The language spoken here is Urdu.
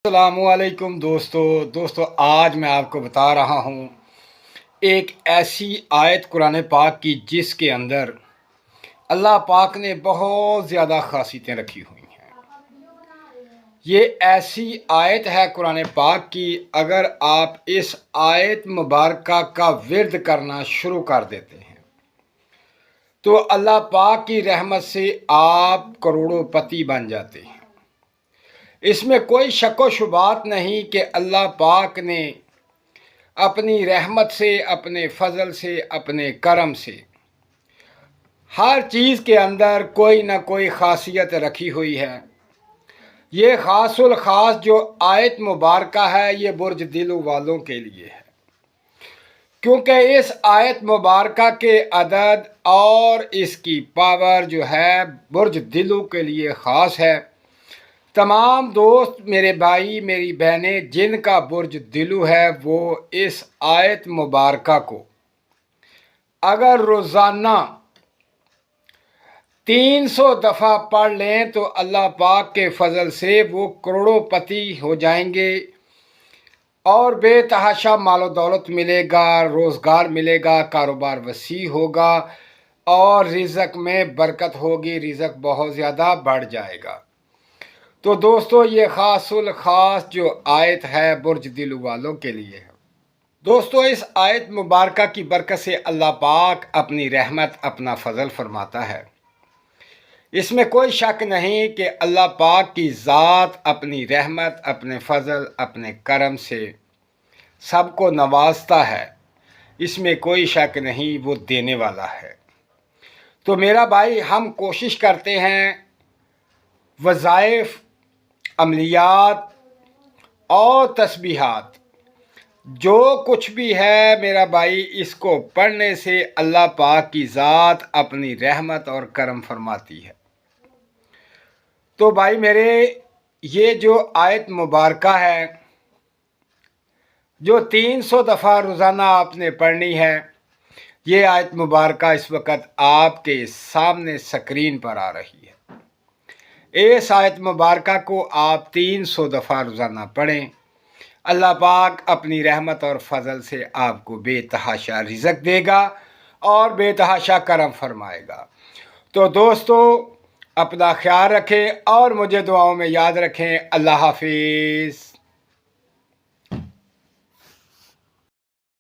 السلام علیکم دوستو آج میں آپ کو بتا رہا ہوں ایک ایسی آیت قرآن پاک کی جس کے اندر اللہ پاک نے بہت زیادہ خاصیتیں رکھی ہوئی ہیں۔ یہ ایسی آیت ہے قرآن پاک کی، اگر آپ اس آیت مبارکہ کا ورد کرنا شروع کر دیتے ہیں تو اللہ پاک کی رحمت سے آپ کروڑوں پتی بن جاتے ہیں۔ اس میں کوئی شک و شبہات نہیں کہ اللہ پاک نے اپنی رحمت سے، اپنے فضل سے، اپنے کرم سے ہر چیز کے اندر کوئی نہ کوئی خاصیت رکھی ہوئی ہے۔ یہ خاص الخاص جو آیت مبارکہ ہے یہ برج دلو والوں کے لیے ہے، کیونکہ اس آیت مبارکہ کے عدد اور اس کی پاور جو ہے برج دلو کے لیے خاص ہے۔ تمام دوست، میرے بھائی، میری بہنیں جن کا برج دلو ہے وہ اس آیت مبارکہ کو اگر روزانہ 300 دفعہ پڑھ لیں تو اللہ پاک کے فضل سے وہ کروڑوں پتی ہو جائیں گے اور بے تحاشا مال و دولت ملے گا، روزگار ملے گا، کاروبار وسیع ہوگا اور رزق میں برکت ہوگی، رزق بہت زیادہ بڑھ جائے گا۔ تو دوستو یہ خاص الخاص جو آیت ہے برج دلو والوں کے لیے ہے۔ دوستو اس آیت مبارکہ کی برکت سے اللہ پاک اپنی رحمت، اپنا فضل فرماتا ہے۔ اس میں کوئی شک نہیں کہ اللہ پاک کی ذات اپنی رحمت، اپنے فضل، اپنے کرم سے سب کو نوازتا ہے۔ اس میں کوئی شک نہیں، وہ دینے والا ہے۔ تو میرا بھائی، ہم کوشش کرتے ہیں وظائف، عملیات اور تسبیحات جو کچھ بھی ہے میرا بھائی، اس کو پڑھنے سے اللہ پاک کی ذات اپنی رحمت اور کرم فرماتی ہے۔ تو بھائی میرے، یہ جو آیت مبارکہ ہے جو 300 دفعہ روزانہ آپ نے پڑھنی ہے، یہ آیت مبارکہ اس وقت آپ کے سامنے سکرین پر آ رہی ہے۔ اس آیت مبارکہ کو آپ 300 دفعہ روزانہ پڑھیں، اللہ پاک اپنی رحمت اور فضل سے آپ کو بے تحاشا رزق دے گا اور بے تحاشا کرم فرمائے گا۔ تو دوستو اپنا خیال رکھیں اور مجھے دعاؤں میں یاد رکھیں۔ اللہ حافظ۔